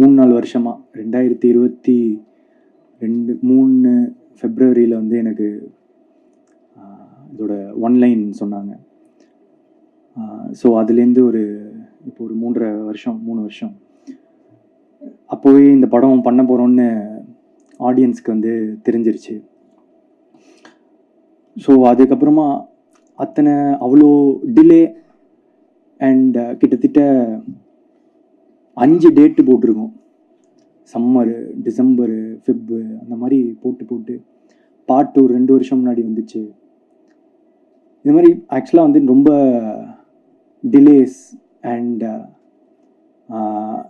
3-4 வருஷமாக 2022 ஃபெப்ரவரியில் வந்து எனக்கு இதோட ஒன்லைன் சொன்னாங்க. ஸோ அதுலேருந்து இப்போ ஒரு 3 வருஷம் அப்போவே இந்த படம் பண்ண போகிறோன்னு ஆடியன்ஸ்க்கு வந்து தெரிஞ்சிருச்சு. ஸோ அதுக்கப்புறமா அவ்வளோ டிலே அண்ட் கிட்டத்தட்ட 5 டேட்டு போட்டிருக்கோம். சம்மரு, டிசம்பரு, ஃபெப்பு அந்த மாதிரி போட்டு பார்ட் 2 2 வருஷம் முன்னாடி வந்துச்சு. இந்த மாதிரி ஆக்சுவலாக வந்து ரொம்ப டிலேஸ் அண்ட்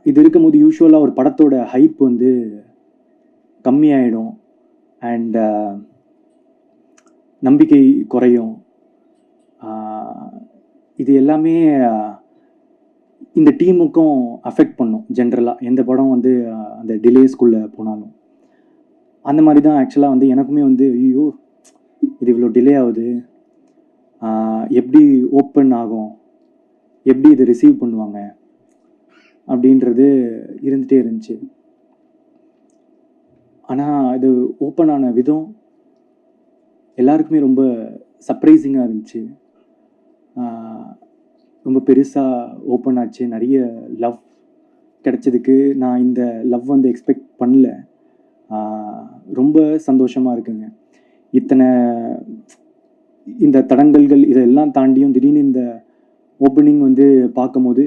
இது இருக்கும்போது யூஸ்வலாக ஒரு படத்தோட ஹைப் வந்து கம்மியாயிடும் அண்ட் நம்பிக்கை குறையும். இது எல்லாமே இந்த டீமுக்கும் அஃபெக்ட் பண்ணும். ஜென்ரலாக எந்த படம் வந்து அந்த டிலேஸ்குள்ளே போனாலும் அந்த மாதிரி தான் ஆக்சுவலாக வந்து எனக்குமே வந்து ஐயோ இது இவ்வளோ டிலே ஆகுது, எப்படி ஓப்பன் ஆகும், எப்படி இதை ரிசீவ் பண்ணுவாங்க அப்படின்றது இருந்துகிட்டே இருந்துச்சு. ஆனால் இது ஓப்பன் ஆன விதம் எல்லாருக்குமே ரொம்ப சர்ப்ரைசிங்காக இருந்துச்சு. ரொம்ப பெருசாக ஓப்பன் ஆச்சு. நிறைய லவ் கிடைச்சதுக்கு நான் இந்த லவ் வந்து எக்ஸ்பெக்ட் பண்ணல. ரொம்ப சந்தோஷமாக இருக்குங்க. இந்த தடங்கல்கள் இதெல்லாம் தாண்டியும் திடீர்னு இந்த ஓப்பனிங் வந்து பார்க்கும்போது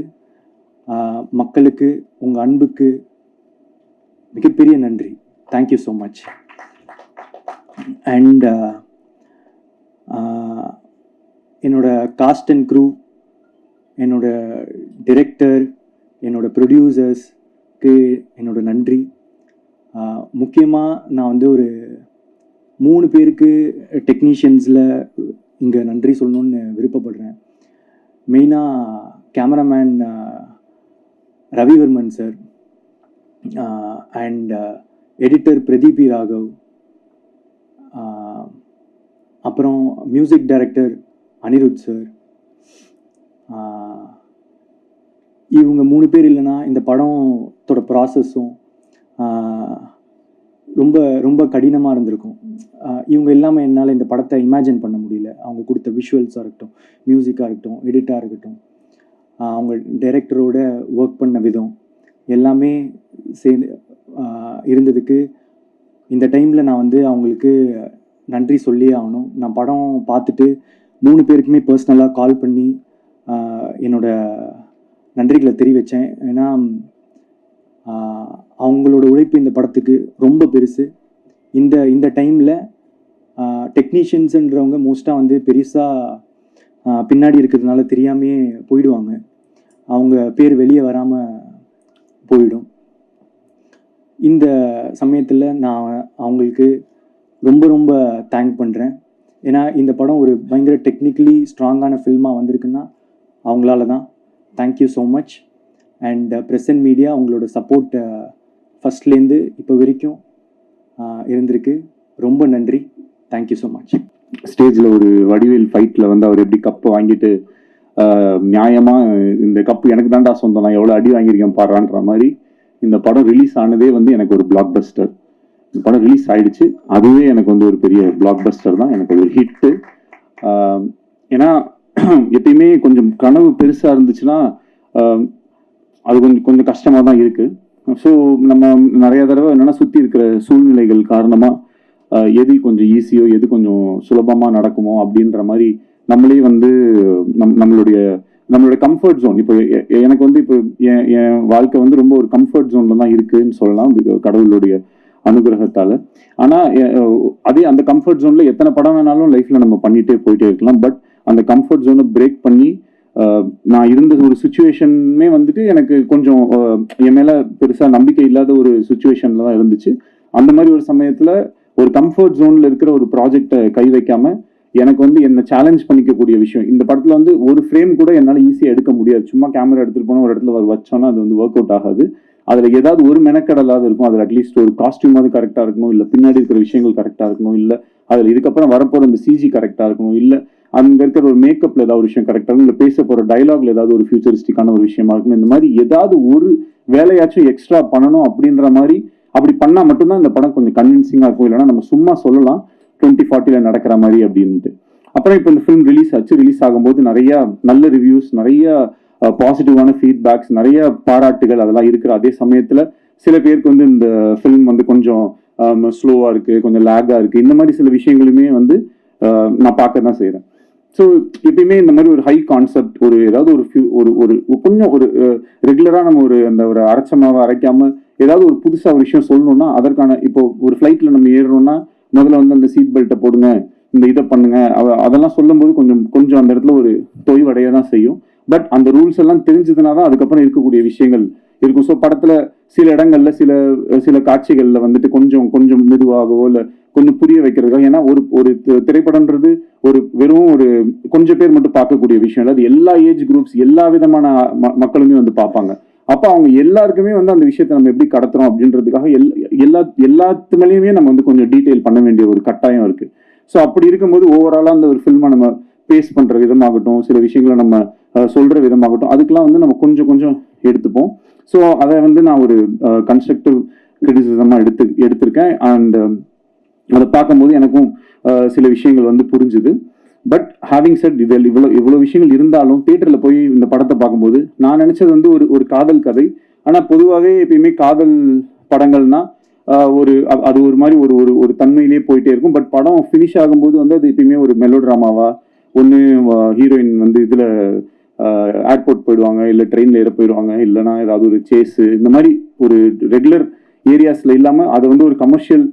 மக்களுக்கு உங்கள் அன்புக்கு மிகப்பெரிய நன்றி. Thank you so much. அண்ட் என்னோட காஸ்ட் அண்ட் க்ரூ, என்னோட டிரெக்டர், என்னோட ப்ரொடியூசர்ஸ்க்கு என்னோட நன்றி. முக்கியமாக நான் வந்து ஒரு 3 பேருக்கு டெக்னீஷியன்ஸில் இங்கே நன்றி சொல்லணுன்னு விருப்பப்படுறேன். மெயினாக cameraman Ravi Varman sir and editor Pradeep E Ragav, அப்புறம் மியூசிக் டைரக்டர் அனிருத் சார். இவங்க 3 பேர் இல்லைன்னா இந்த படத்தோட ப்ராசஸும் ரொம்ப ரொம்ப கடினமாக இருந்திருக்கும். இவங்க இல்லாமல் என்னால் இந்த படத்தை இமேஜின் பண்ண முடியல. அவங்க கொடுத்த விஷுவல்ஸாக இருக்கட்டும், மியூசிக்காக இருக்கட்டும், எடிட்டாக இருக்கட்டும், அவங்க டைரக்டரோட ஒர்க் பண்ண விதம் எல்லாமே சேர்ந்து இருந்ததுக்கு இந்த டைமில் நான் வந்து அவங்களுக்கு நன்றி சொல்லியே ஆகணும். நான் படம் பார்த்துட்டு 3 பேருக்குமே பர்சனலாக கால் பண்ணி என்னோட நன்றிகளை தெரிவித்தேன். ஏன்னா அவங்களோட உழைப்பு இந்த படத்துக்கு ரொம்ப பெருசு. இந்த டைமில் டெக்னீஷியன்ஸுன்றவங்க மோஸ்ட்டாக வந்து பெருசாக பின்னாடி இருக்கிறதுனால தெரியாமையே போயிடுவாங்க. அவங்க பேர் வெளியே வராமல் போயிடும். இந்த சமயத்தில் நான் அவங்களுக்கு ரொம்ப ரொம்ப தேங்க் பண்ணுறேன். ஏன்னா இந்த படம் ஒரு பயங்கர டெக்னிக்கலி ஸ்ட்ராங்கான ஃபில்மாக வந்திருக்குன்னா அவங்களால தான். Thank you so much. And present media உங்களோட சப்போர்ட் ஃபஸ்ட்லேருந்து இப்போ வரைக்கும் இருந்திருக்கு. ரொம்ப நன்றி. Thank you so much. ஸ்டேஜில் ஒரு வடிவேல் ஃபைட்டில் வந்து அவர் எப்படி கப்பை வாங்கிட்டு நியாயமாக இந்த கப்பு எனக்கு தான்டா சொந்தம், நான் எவ்வளோ அடி வாங்கியிருக்கேன் பாடுறான்ற மாதிரி இந்த படம் ரிலீஸ் ஆனதே வந்து எனக்கு ஒரு பிளாக் பஸ்டர். இந்த படம் ரிலீஸ் ஆயிடுச்சு, அதுவே எனக்கு வந்து ஒரு பெரிய பிளாக் பஸ்டர் தான், எனக்கு ஒரு ஹிட்டு. ஏன்னா எப்பயுமே கொஞ்சம் கனவு பெருசாக இருந்துச்சுன்னா அது கொஞ்சம் கஷ்டமாக தான் இருக்குது. ஸோ நம்ம நிறைய தடவை என்னென்னா சுற்றி இருக்கிற சூழ்நிலைகள் காரணமாக எது கொஞ்சம் ஈஸியோ எது கொஞ்சம் சுலபமாக நடக்குமோ அப்படின்ற மாதிரி நம்மளே வந்து நம்மளுடைய கம்ஃபர்ட் ஜோன். இப்போ எனக்கு வந்து இப்போ என் வாழ்க்கை வந்து ரொம்ப ஒரு கம்ஃபர்ட் ஜோனில் தான் இருக்குதுன்னு சொல்லலாம், கடவுளுடைய அனுகிரகத்தால். ஆனால் அதே அந்த கம்ஃபர்ட் ஜோனில் எத்தனை படம் வேணாலும் லைஃப்பில் நம்ம பண்ணிகிட்டே போயிட்டே இருக்கலாம். பட் அந்த கம்ஃபர்ட் ஜோனை பிரேக் பண்ணி நான் இருந்த ஒரு சுச்சுவேஷனுமே வந்துட்டு எனக்கு கொஞ்சம் என் மேலே பெருசாக நம்பிக்கை இல்லாத ஒரு சுச்சுவேஷனில் தான் இருந்துச்சு. அந்த மாதிரி ஒரு சமயத்தில் ஒரு கம்ஃபர்ட் ஜோனில் இருக்கிற ஒரு ப்ராஜெக்டை கை வைக்காமல் எனக்கு வந்து என்னை சேலஞ்ச் பண்ணிக்கக்கூடிய விஷயம். இந்த படத்தில் வந்து ஒரு ஃப்ரேம் கூட என்னால் ஈஸியாக எடுக்க முடியாது. சும்மா கேமரா எடுத்துகிட்டு போனால் ஒரு இடத்துல வச்சோன்னா அது வந்து ஒர்க் அவுட் ஆகாது. அதில் ஏதாவது ஒரு மெனக்கடலாவது இருக்கும். அதில் அட்லீஸ்ட் ஒரு காஸ்டியூமாவது கரெக்டாக இருக்கணும், இல்லை பின்னாடி இருக்கிற விஷயங்கள் கரெக்டாக இருக்கணும், இல்லை அதில் இதுக்கப்புறம் வரப்போகிற இந்த சிஜி கரெக்டாக இருக்கணும், இல்லை அங்க இருக்கிற ஒரு மேக்கப்ல ஏதாவது ஒரு விஷயம் கரெக்டாக இல்லை பேச போற டைலாக்ல ஏதாவது ஒரு ஃபியூச்சரிஸ்டிக்கான ஒரு விஷயமா இருக்கும். இந்த மாதிரி ஏதாவது ஒரு வேலையாச்சும் எக்ஸ்ட்ரா பண்ணணும் அப்படின்ற மாதிரி அப்படி பண்ணா மட்டும்தான் இந்த படம் கொஞ்சம் கன்வின்சிங்கா இருக்கும். இல்லைன்னா நம்ம சும்மா சொல்லலாம் 2040 நடக்கிற மாதிரி அப்படின்ட்டு. அப்புறம் இப்போ இந்த ஃபிலிம் ரிலீஸ் ஆச்சு. ரிலீஸ் ஆகும்போது நிறைய நல்ல ரிவ்யூஸ், நிறைய பாசிட்டிவான ஃபீட்பேக்ஸ், நிறைய பாராட்டுகள் அதெல்லாம் இருக்கிற அதே சமயத்துல சில பேருக்கு வந்து இந்த ஃபிலிம் வந்து கொஞ்சம் ஸ்லோவா இருக்கு, கொஞ்சம் லேகா இருக்கு, இந்த மாதிரி சில விஷயங்களுமே வந்து நான் பார்க்க தான் செய்யறேன். ஸோ எப்பயுமே இந்த மாதிரி ஒரு ஹை கான்செப்ட், ஒரு ஏதாவது ஒரு கொஞ்சம் ஒரு ரெகுலரா நம்ம அந்த ஒரு அரைச்சமாவை அரைக்காம ஏதாவது ஒரு புதுசா ஒரு விஷயம் சொல்லணும்னா அதற்கான இப்போ ஒரு ஃபிளைட்ல நம்ம ஏறணும்னா முதல்ல வந்து அந்த சீட் பெல்ட்டை போடுங்க, இந்த இதை பண்ணுங்க, அதெல்லாம் சொல்லும்போது கொஞ்சம் அந்த இடத்துல ஒரு தொய்வடைய தான் செய்யும். பட் அந்த ரூல்ஸ் எல்லாம் தெரிஞ்சதுனா தான் அதுக்கப்புறம் இருக்கக்கூடிய விஷயங்கள் இருக்கும். ஸோ படத்துல சில இடங்கள்ல சில காட்சிகள்ல வந்துட்டு கொஞ்சம் மெதுவாகவோ இல்லை கொஞ்சம் புரிய வைக்கிறதுக்காக, ஏன்னா ஒரு திரைப்படம்ன்றது வெறும் கொஞ்சம் பேர் மட்டும் பார்க்கக்கூடிய விஷயம் இல்லை. அது எல்லா ஏஜ் குரூப்ஸ், எல்லா விதமான மக்களுமே வந்து பார்ப்பாங்க. அப்ப அவங்க எல்லாருக்குமே வந்து அந்த விஷயத்தை நம்ம எப்படி கடத்துறோம் அப்படின்றதுக்காக எல்லாத்து மேலேயுமே நம்ம வந்து கொஞ்சம் டீட்டெயில் பண்ண வேண்டிய ஒரு கட்டாயம் இருக்கு. ஸோ அப்படி இருக்கும்போது ஓவராலா அந்த ஒரு ஃபில்மை நம்ம பேஸ் பண்ற விதமாகட்டும், சில விஷயங்களை நம்ம சொல்ற விதமாகட்டும், அதுக்கெல்லாம் வந்து நம்ம கொஞ்சம் எடுத்துப்போம். ஸோ அதை வந்து நான் ஒரு கன்ஸ்ட்ரக்டிவ் கிரிட்டிசிசமா எடுத்திருக்கேன். அண்ட் அதை பார்க்கும்போது எனக்கும் சில விஷயங்கள் வந்து புரிஞ்சுது. பட் ஹேவிங் செட் இதில் இவ்வளவு விஷயங்கள் இருந்தாலும் தியேட்டர்ல போய் இந்த படத்தை பார்க்கும்போது நான் நினைச்சது வந்து ஒரு காதல் கதை. ஆனா பொதுவாகவே எப்பயுமே காதல் படங்கள்னா அது ஒரு மாதிரி ஒரு தன்மையிலேயே போயிட்டே இருக்கும். பட் படம் ஃபினிஷ் ஆகும்போது வந்து அது எப்பயுமே ஒரு மெலோ டிராமாவா, ஒன்று ஹீரோயின் வந்து இதுல ஏர்போர்ட் போயிடுவாங்க, இல்லை ட்ரெயின்ல ஏற போயிடுவாங்க, இல்லைன்னா ஏதாவது ஒரு சேஸ், இந்த மாதிரி ஒரு ரெகுலர் ஏரியாஸ்ல இல்லாம அதை வந்து ஒரு கமர்ஷியல்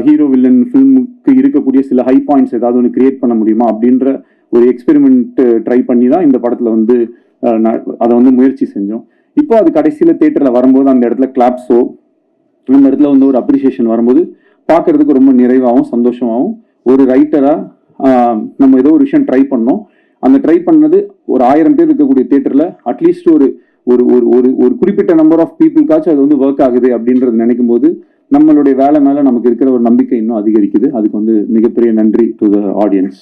ஹீரோ வில்லன் ஃபிலிமுக்கு இருக்கக்கூடிய சில ஹை பாயிண்ட்ஸ் ஏதாவது ஒன்று கிரியேட் பண்ண முடியுமா அப்படின்ற ஒரு எக்ஸ்பெரிமெண்ட் ட்ரை பண்ணி தான் இந்த படத்துல வந்து அதை வந்து முயற்சி செஞ்சோம். இப்போ அது கடைசியில தியேட்டர்ல வரும்போது அந்த இடத்துல கிளாப்ஸோ அந்த இடத்துல வந்து ஒரு அப்ரிசியேஷன் வரும்போது பார்க்கறதுக்கு ரொம்ப நிறைவாகவும் சந்தோஷமாகவும், ஒரு ரைட்டரா நம்ம ஏதோ ஒரு விஷயம் ட்ரை பண்ணோம், அந்த ட்ரை பண்ணது ஒரு 1000 பேர் இருக்கக்கூடிய தியேட்டர்ல அட்லீஸ்ட் ஒரு குறிப்பிட்ட நம்பர் ஆஃப் பீப்புளுக்காச்சும் அது வந்து ஒர்க் ஆகுது அப்படின்றது நினைக்கும் போது நம்மளுடைய வேலை மேல நமக்கு இருக்கிற ஒரு நம்பிக்கை இன்னும் அதிகரிக்குது. அதுக்கு வந்து மிகப்பெரிய நன்றி டு த ஆடியன்ஸ்.